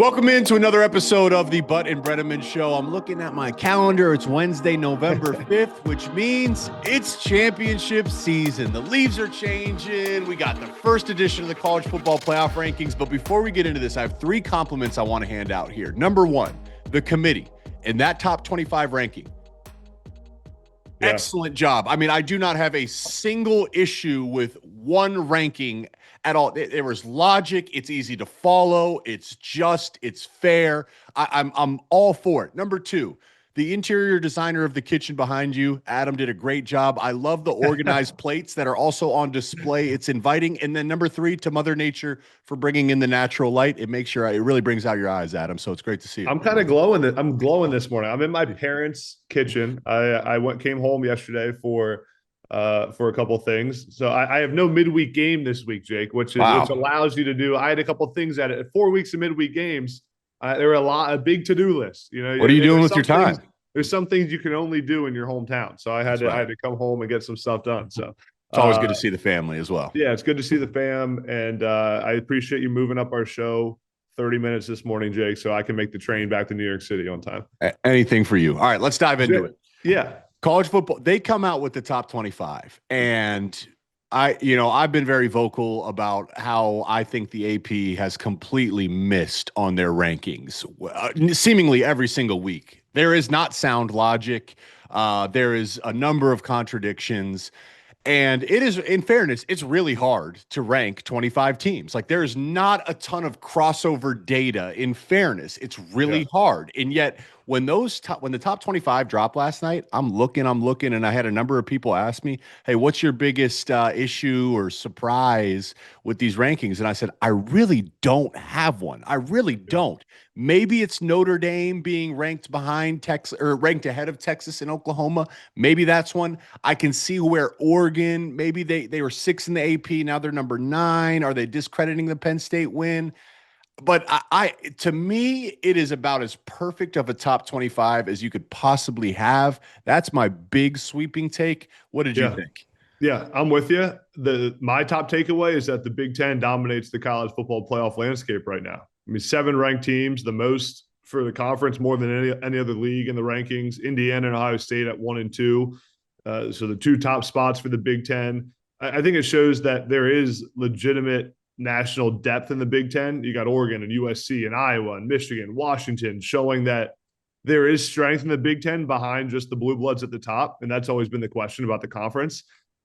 Welcome into another episode of the Butt and Breneman Show. I'm looking at my calendar. It's Wednesday, November 5th, which means it's championship season. The leaves are changing. We got the first edition of the college football playoff rankings. But before we get into this, I have three compliments I want to hand out here. Number one, the committee in that top 25 ranking. Yeah. Excellent job. I mean, I do not have a single issue with one ranking at all. There was logic. It's easy to follow. It's just, it's fair. I'm all for it. Number two, the interior designer of the kitchen behind you, Adam, did a great job. I love the organized plates that are also on display. It's inviting. And then number three, to Mother Nature for bringing in the natural light. It makes it really brings out your eyes, Adam. So it's great to see you. I'm kind of glowing. I'm glowing this morning. I'm in my parents' kitchen. I came home yesterday for a couple of things. So I have no midweek game this week, Jake, which allows you to do. I had a couple of things at it. 4 weeks of midweek games. There were a big to-do list. You know, what are you doing with your time? There's some things you can only do in your hometown. So I had to come home and get some stuff done. So it's always good to see the family as well. Yeah, it's good to see the fam. And I appreciate you moving up our show 30 minutes this morning, Jake, so I can make the train back to New York City on time. Anything for you. All right, let's dive into it. Yeah. College football, they come out with the top 25. And I've been very vocal about how I think the AP has completely missed on their rankings, seemingly every single week. There is not sound logic. There is a number of contradictions. And it is, in fairness, it's really hard to rank 25 teams. Like, there's not a ton of crossover data. In fairness, it's really hard. And yet, when the top 25 dropped last night, I'm looking, and I had a number of people ask me, "Hey, what's your biggest issue or surprise with these rankings?" And I said, I really don't have one. I really don't. Maybe it's Notre Dame being ranked behind Texas, or ranked ahead of Texas and Oklahoma. Maybe that's one. I can see where Oregon, maybe they were 6 in the AP. Now they're number 9. Are they discrediting the Penn State win? But to me, it is about as perfect of a top 25 as you could possibly have. That's my big sweeping take. What did you think? Yeah, I'm with you. My top takeaway is that the Big Ten dominates the college football playoff landscape right now. I mean, 7 ranked teams, the most for the conference, more than any other league in the rankings. Indiana and Ohio State at 1 and 2. So the 2 top spots for the Big Ten. I think it shows that there is legitimate national depth in the Big Ten. You got Oregon and USC and Iowa and Michigan, Washington, showing that there is strength in the Big Ten behind just the blue bloods at the top. And that's always been the question about the conference.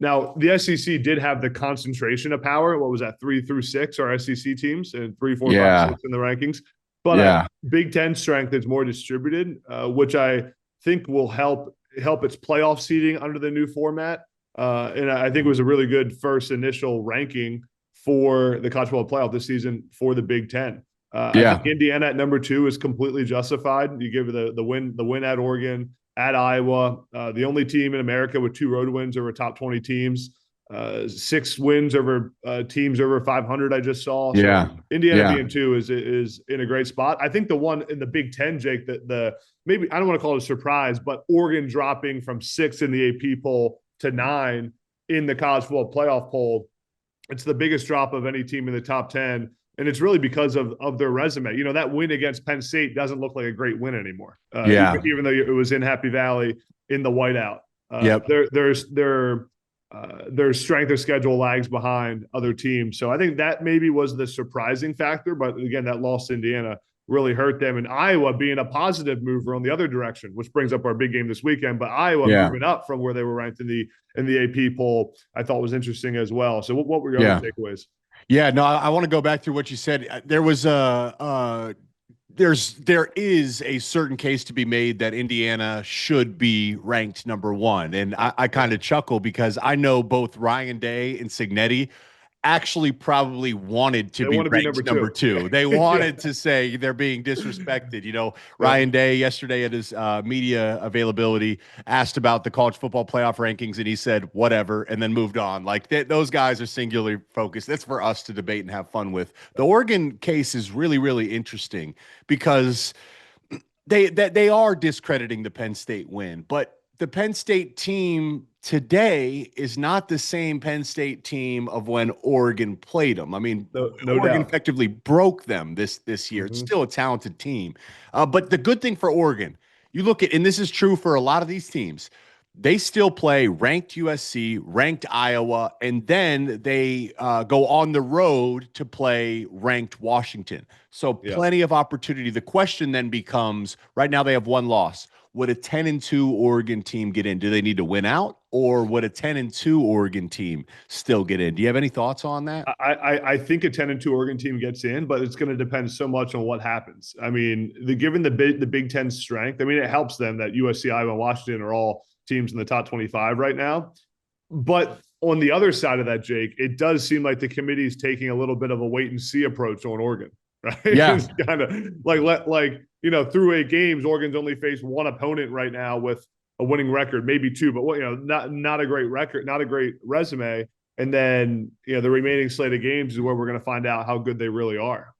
Now, the SEC did have the concentration of power. What was that? 3 through 6 are SEC teams, and 3, 4, 5, 6 in the rankings. But Big Ten strength is more distributed, which I think will help its playoff seeding under the new format. And I think it was a really good first initial ranking for the college football playoff this season for the Big Ten. I think Indiana at number 2 is completely justified. You give the win at Oregon, at Iowa, the only team in America with 2 road wins over top 20 teams, 6 wins over teams over 500. I just saw. So Indiana being 2 is in a great spot. I think the one in the Big Ten, Jake, that maybe I don't want to call it a surprise, but Oregon dropping from 6 in the AP poll to 9 in the college football playoff poll. It's the biggest drop of any team in the top 10. And it's really because of their resume. You know, that win against Penn State doesn't look like a great win anymore. Even though it was in Happy Valley in the whiteout. Their strength of schedule lags behind other teams. So I think that maybe was the surprising factor. But again, that loss to Indiana really hurt them. And Iowa being a positive mover on the other direction, which brings up our big game this weekend. But Iowa moving up from where they were ranked in the AP poll, I thought was interesting as well. So what were your other takeaways? Yeah, no, I want to go back through what you said. There was there is a certain case to be made that Indiana should be ranked number 1. And I kind of chuckle because I know both Ryan Day and Signetti actually probably wanted to be ranked number 2. They wanted to say they're being disrespected. You know, Ryan Day yesterday at his media availability asked about the college football playoff rankings, and he said, whatever, and then moved on. Like, those guys are singularly focused. That's for us to debate and have fun with. The Oregon case is really, really interesting because they are discrediting the Penn State win, but the Penn State team today is not the same Penn State team of when Oregon played them. I mean, No Oregon doubt. effectively broke them this year. It's Mhm. still a talented team. But the good thing for Oregon, you look at, and this is true for a lot of these teams, they still play ranked USC, ranked Iowa, and then they go on the road to play ranked Washington. So Yeah. plenty of opportunity. The question then becomes, right now they have one loss. Would a 10-2 Oregon team get in? Do they need to win out, or would a 10-2 Oregon team still get in? Do you have any thoughts on that? I think a 10-2 Oregon team gets in, but it's going to depend so much on what happens. I mean, given the Big Ten strength, I mean, it helps them that USC, Iowa, and Washington are all teams in the top 25 right now. But on the other side of that, Jake, it does seem like the committee is taking a little bit of a wait and see approach on Oregon, right? Yeah. It's kind of like through 8 games, Oregon's only faced one opponent right now with a winning record, maybe 2, but not a great record, not a great resume. And then the remaining slate of games is where we're going to find out how good they really are.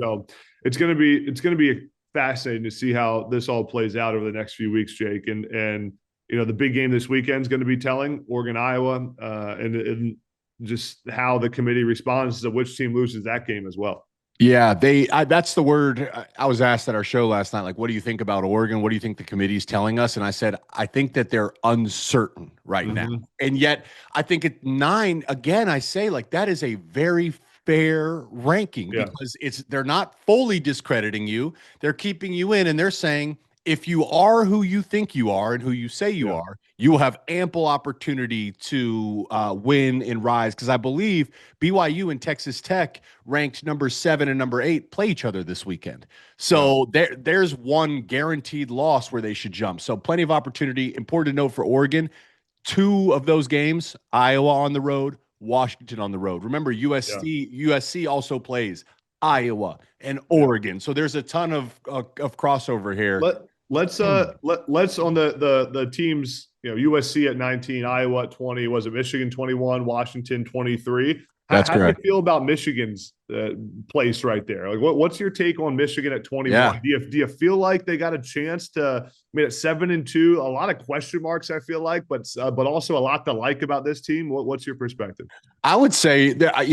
So it's going to be fascinating to see how this all plays out over the next few weeks, Jake. And the big game this weekend is going to be telling, Oregon, Iowa, and just how the committee responds to which team loses that game as well. Yeah, that's the word I was asked at our show last night. Like, what do you think about Oregon? What do you think the committee's telling us? And I said, I think that they're uncertain right now. And yet I think at 9, again, I say, like, that is a very fair ranking because they're not fully discrediting you. They're keeping you in, and they're saying, if you are who you think you are and who you say you are, you will have ample opportunity to win and rise. Because I believe BYU and Texas Tech, ranked number 7 and number 8, play each other this weekend. So there's one guaranteed loss where they should jump. So plenty of opportunity. Important to note for Oregon, 2 of those games, Iowa on the road, Washington on the road. Remember, USC also plays Iowa and Oregon. So there's a ton of crossover here. Let's on the teams, USC at 19, Iowa at 20, was it Michigan 21, Washington 23? That's correct. How do you feel about Michigan's place right there? Like, what's your take on Michigan at 21? Yeah. Do you feel like they got a chance to? I mean, at 7-2, a lot of question marks, I feel like, but also a lot to like about this team. What's your perspective? I would say that I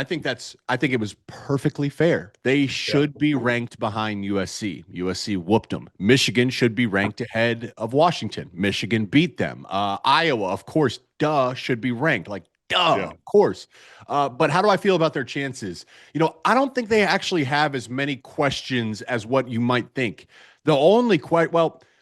think it was perfectly fair. They should be ranked behind USC. USC whooped them. Michigan should be ranked ahead of Washington. Michigan beat them. Iowa, of course, should be ranked. Like, of course. But how do I feel about their chances? I don't think they actually have as many questions as what you might think. The only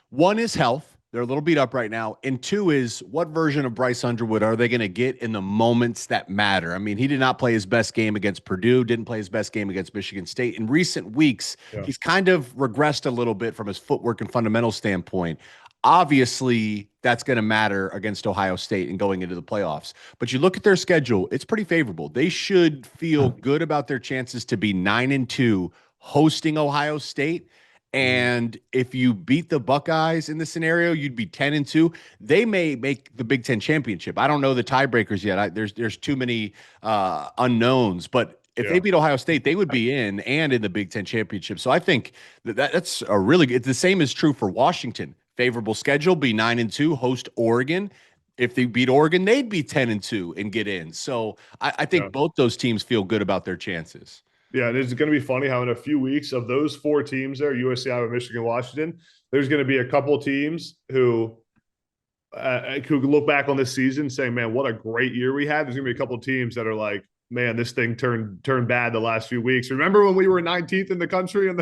one is health. They're a little beat up right now. And 2 is, what version of Bryce Underwood are they going to get in the moments that matter? I mean, he did not play his best game against Purdue, didn't play his best game against Michigan State. In recent weeks, he's kind of regressed a little bit from his footwork and fundamental standpoint. Obviously, that's going to matter against Ohio State and going into the playoffs. But you look at their schedule, it's pretty favorable. They should feel good about their chances to be 9-2 hosting Ohio State. And if you beat the Buckeyes in this scenario, you'd be 10-2. They may make the Big Ten championship. I don't know the tiebreakers yet. There's too many unknowns. But if they beat Ohio State, they would be in the Big Ten championship. So I think that's a really good. The same is true for Washington. Favorable schedule, be 9-2, host Oregon. If they beat Oregon, they'd be 10-2 and get in. So I think both those teams feel good about their chances. Yeah, and it's going to be funny how in a few weeks of those 4 teams there, USC, Iowa, Michigan, Washington, there's going to be a couple teams who look back on this season saying, man, what a great year we had. There's going to be a couple teams that are like, man, this thing turned bad the last few weeks. Remember when we were 19th in the country? And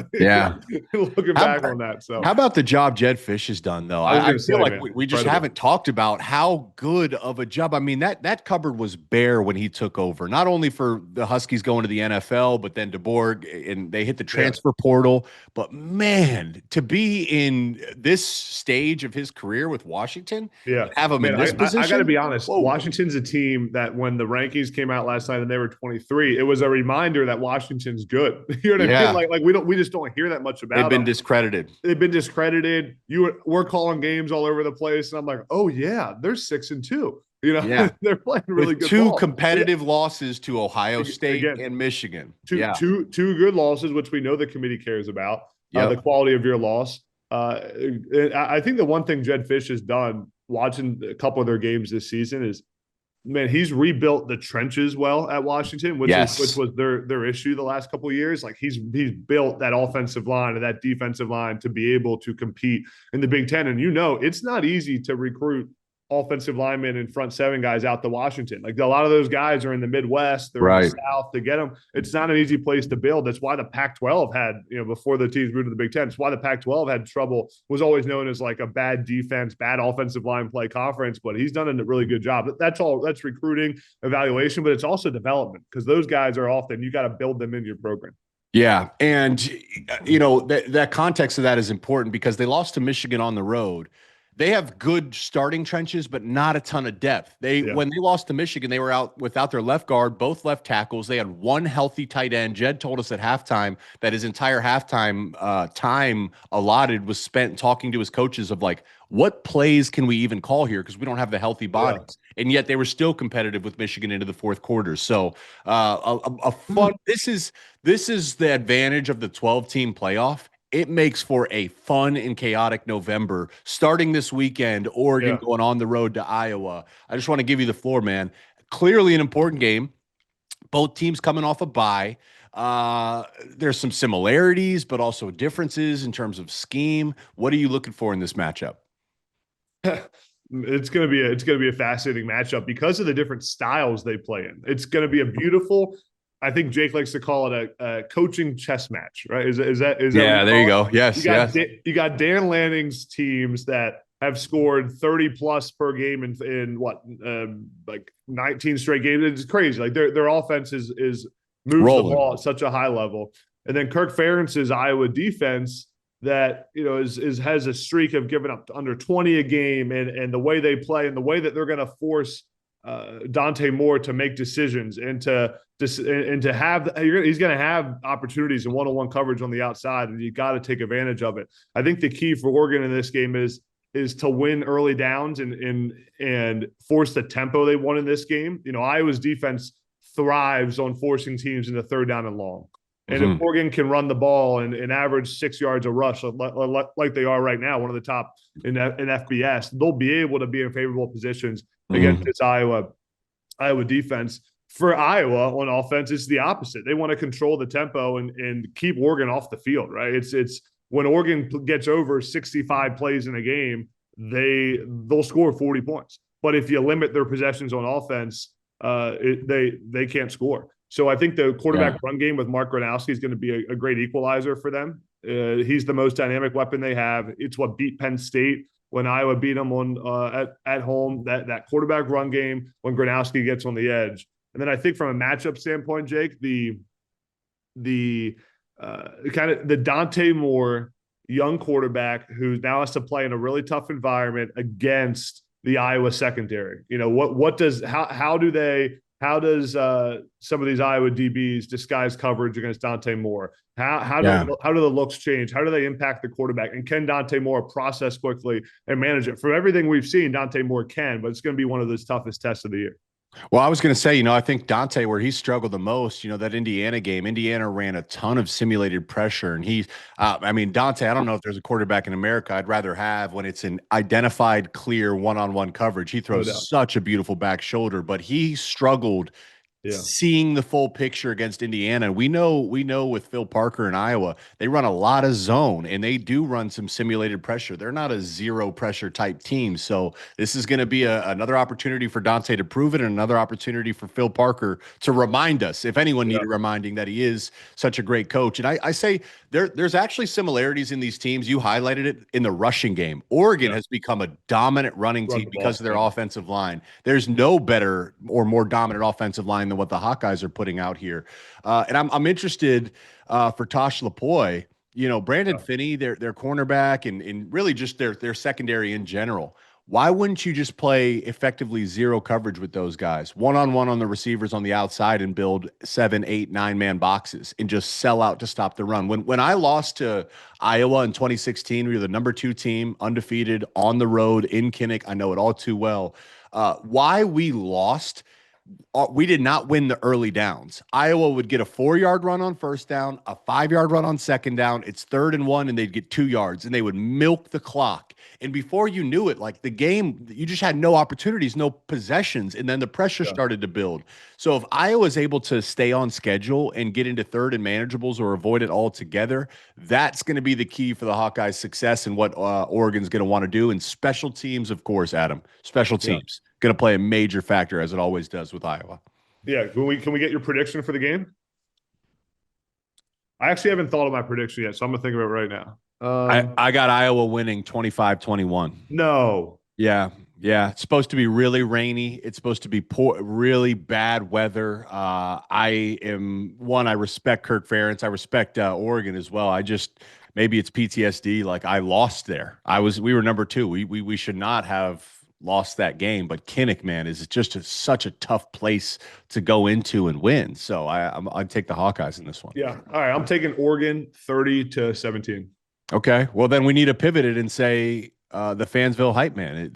looking back on that. So how about the job Jed Fish has done, though? I feel like we just haven't talked about how good of a job. I mean, that cupboard was bare when he took over, not only for the Huskies going to the NFL, but then DeBoer, and they hit the transfer portal. But man, to be in this stage of his career with Washington, have him in this position. I got to be honest. Washington's a team that when the rankings came out last night and they were 23, it was a reminder that Washington's good. You know what I mean? Like we just don't hear that much about them. They've been discredited. We're calling games all over the place, and I'm like, oh yeah, they're 6-2. They're playing really good. 2 competitive losses to Ohio State and Michigan. Two good losses, which we know the committee cares about. The quality of your loss. I think the one thing Jed Fish has done watching a couple of their games this season is, man, he's rebuilt the trenches well at Washington, which was their issue the last couple of years. Like he's built that offensive line and that defensive line to be able to compete in the Big Ten. And it's not easy to recruit offensive linemen and front seven guys out to Washington. Like a lot of those guys are in the Midwest, they're in the South. To get them, it's not an easy place to build. That's why the Pac-12 had, before the teams moved to the Big Ten, it's why the Pac-12 had trouble, was always known as like a bad defense, bad offensive line play conference, but he's done a really good job. That's recruiting, evaluation, but it's also development, because those guys are often, you got to build them into your program. Yeah. And, that context of that is important because they lost to Michigan on the road. They have good starting trenches, but not a ton of depth. When they lost to Michigan, they were out without their left guard, both left tackles. They had one healthy tight end. Jed told us at halftime that his entire halftime time allotted was spent talking to his coaches of like, what plays can we even call here? Because we don't have the healthy bodies. Yeah. And yet they were still competitive with Michigan into the fourth quarter. So a fun, this is the advantage of the 12-team playoff. It makes for a fun and chaotic November. Starting this weekend, Oregon going on the road to Iowa. I just want to give you the floor, man. Clearly an important game. Both teams coming off a bye. There's some similarities, but also differences in terms of scheme. What are you looking for in this matchup? It's gonna be a fascinating matchup because of the different styles they play in. It's gonna be a beautiful, I think Jake likes to call it a coaching chess match, right? Is that yeah, there you go. Yes, you got Dan Lanning's teams that have scored 30 plus per game in like 19 straight games. It's crazy. Like their offense is moves the ball at such a high level. And then Kirk Ferentz's Iowa defense that has a streak of giving up under 20 a game, and the way they play and the way that they're going to force Dante Moore to make decisions and to have he's going to have opportunities in one-on-one coverage on the outside, and you got to take advantage of it. I think the key for Oregon in this game is to win early downs and force the tempo they want in this game. Iowa's defense thrives on forcing teams into third down and long. And if Oregon can run the ball and average 6 yards a rush like they are right now, one of the top in FBS, they'll be able to be in favorable positions against this Iowa defense. For Iowa on offense, it's the opposite. They want to control the tempo and keep Oregon off the field, right? It's when Oregon gets over 65 plays in a game, they'll score 40 points. But if you limit their possessions on offense, they can't score. So I think the quarterback run game with Mark Gronowski is going to be a great equalizer for them. He's the most dynamic weapon they have. It's what beat Penn State when Iowa beat them at home. That quarterback run game when Gronowski gets on the edge. And then I think from a matchup standpoint, Jake, the kind of the Dante Moore young quarterback who now has to play in a really tough environment against the Iowa secondary. How does some of these Iowa DBs disguise coverage against Dante Moore? How do the looks change? How do they impact the quarterback? And can Dante Moore process quickly and manage it? From everything we've seen, Dante Moore can, but it's going to be one of those toughest tests of the year. Well, I was going to say, I think Dante, where he struggled the most, that Indiana game, Indiana ran a ton of simulated pressure. And Dante, I don't know if there's a quarterback in America I'd rather have when it's an identified, clear one-on-one coverage. He throws such a beautiful back shoulder, but he struggled seeing the full picture against Indiana. We know with Phil Parker in Iowa, they run a lot of zone and they do run some simulated pressure. They're not a zero pressure type team. So this is going to be another opportunity for Dante to prove it, and another opportunity for Phil Parker to remind us, if anyone needed reminding, that he is such a great coach. And I say there's actually similarities in these teams. You highlighted it in the rushing game. Oregon has become a dominant running team because of their offensive line. There's no better or more dominant offensive line than what the Hawkeyes are putting out here. And I'm interested for Tosh Lapoy, Brandon Finney, their cornerback, and really just their secondary in general. Why wouldn't you just play effectively zero coverage with those guys, one-on-one on the receivers on the outside, and build 7, 8, 9-man boxes and just sell out to stop the run? When I lost to Iowa in 2016, we were the number 2 team, undefeated, on the road in Kinnick. I know it all too well. Why we lost we did not win the early downs. Iowa would get a 4-yard run on first down, a 5-yard run on second down. It's 3rd and 1, and they'd get 2 yards, and they would milk the clock. And before you knew it, like the game, you just had no opportunities, no possessions, and then the pressure started to build. So if Iowa's able to stay on schedule and get into 3rd and manageables or avoid it altogether, that's going to be the key for the Hawkeyes' success and what Oregon's going to want to do. And special teams, of course, Adam, special teams going to play a major factor, as it always does with Iowa. Yeah. Can we get your prediction for the game? I actually haven't thought of my prediction yet, so I'm going to think of it right now. I got Iowa winning 25-21. No. Yeah. It's supposed to be really rainy. It's supposed to be really bad weather. I respect Kirk Ferentz. I respect Oregon as well. Maybe it's PTSD. Like, I lost there. We were number 2. We should not have lost that game, but Kinnick, man, is just such a tough place to go into and win. So I'd take the Hawkeyes in this one. Yeah. All right. I'm taking Oregon 30-17. Okay. Well, then we need to pivot it and say the Fansville hype man.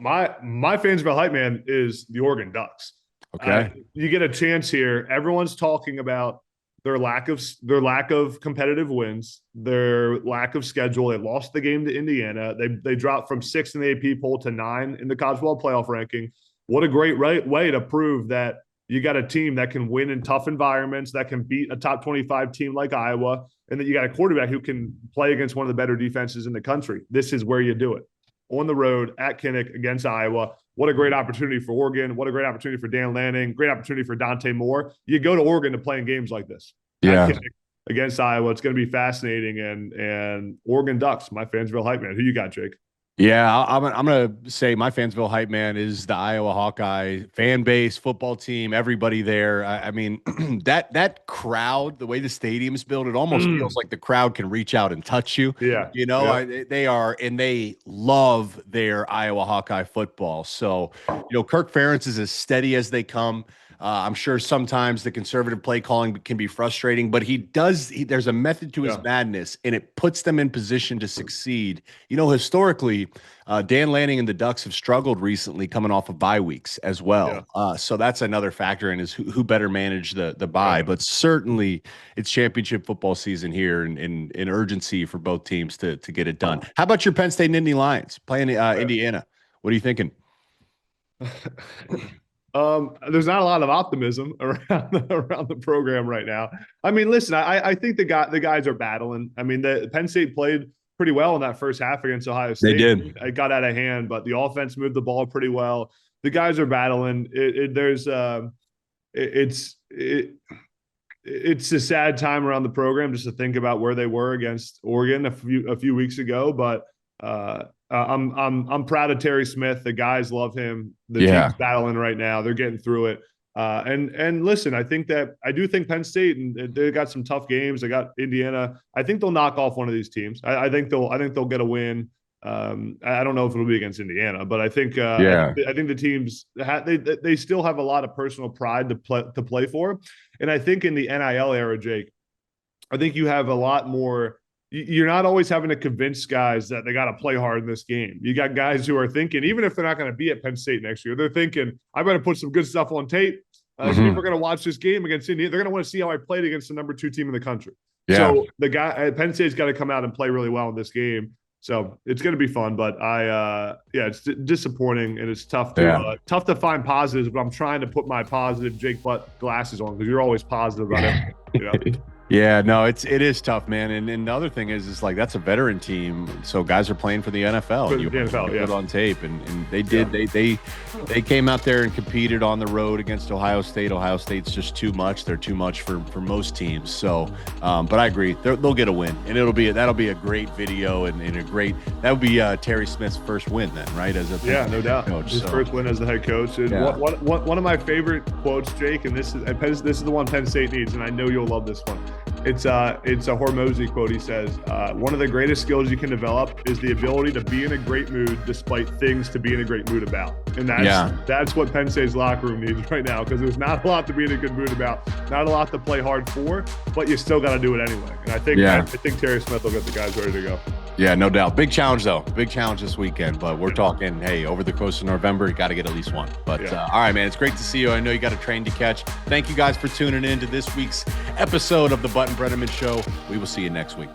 My Fansville hype man is the Oregon Ducks. Okay. You get a chance here. Everyone's talking about their lack of competitive wins, their lack of schedule. They lost the game to Indiana. They dropped from 6th in the AP poll to 9 in the college football playoff ranking. What a great way to prove that you got a team that can win in tough environments, that can beat a top 25 team like Iowa, and that you got a quarterback who can play against one of the better defenses in the country. This is where you do it. On the road at Kinnick against Iowa. What a great opportunity for Oregon. What a great opportunity for Dan Lanning. Great opportunity for Dante Moore. You go to Oregon to play in games like this. Yeah. At Kinnick against Iowa. It's going to be fascinating. And Oregon Ducks, my Fansville hype man. Who you got, Jake? Yeah, I'm going to say my Fansville hype man is the Iowa Hawkeye fan base, football team, everybody there. I mean, that crowd, the way the stadium's built, it almost feels like the crowd can reach out and touch you. Yeah. They love their Iowa Hawkeye football. So, Kirk Ferentz is as steady as they come. I'm sure sometimes the conservative play calling can be frustrating, but there's a method to his madness, and it puts them in position to succeed. Historically, Dan Lanning and the Ducks have struggled recently coming off of bye weeks as well. Yeah. So that's another factor in is who better manage the bye. But certainly it's championship football season here and urgency for both teams to get it done. How about your Penn State and Indy Lions playing Indiana? What are you thinking? There's not a lot of optimism around the program right now. I mean, listen, I think the guys are battling. I mean, the Penn State played pretty well in that first half against Ohio State. They did. It got out of hand, but the offense moved the ball pretty well. The guys are battling. It's a sad time around the program just to think about where they were against Oregon a few weeks ago, but I'm proud of Terry Smith. The guys love him. The team's battling right now. They're getting through it. And listen, I do think Penn State, and they got some tough games. They got Indiana. I think they'll knock off one of these teams. I think they'll get a win. I don't know if it'll be against Indiana, but I think the teams they still have a lot of personal pride to play for. And I think in the NIL era, Jake, I think you have a lot more. You're not always having to convince guys that they got to play hard in this game. You got guys who are thinking, even if they're not going to be at Penn State next year, they're thinking, I better put some good stuff on tape. If we're going to watch this game against Indiana, they're going to want to see how I played against the number 2 team in the country. Yeah. So the guy at Penn State's got to come out and play really well in this game. So it's going to be fun, but it's disappointing, and it's tough to find positives. But I'm trying to put my positive Jake Butt glasses on because you're always positive about it. Yeah, no, it is tough, man. And the other thing is like that's a veteran team, so guys are playing for the NFL. For the NFL, put on tape, and they did. Yeah. They came out there and competed on the road against Ohio State. Ohio State's just too much. They're too much for most teams. So, but I agree, they'll get a win, and that'll be a great video and a great. That would be Terry Smith's first win then, right? As a no doubt, coach, his first win as the head coach. And one of my favorite quotes, Jake, and this is the one Penn State needs, and I know you'll love this one. It's a Hormozy quote. He says, one of the greatest skills you can develop is the ability to be in a great mood despite things to be in a great mood about. And that's what Penn State's locker room needs right now, because there's not a lot to be in a good mood about, not a lot to play hard for, but you still got to do it anyway. And I think Terry Smith will get the guys ready to go. Yeah, no doubt. Big challenge, though. Big challenge this weekend. But we're talking, hey, over the course of November, you got to get at least one. But all right, man, it's great to see you. I know you got a train to catch. Thank you guys for tuning in to this week's episode of the Butt and Breneman Show. We will see you next week.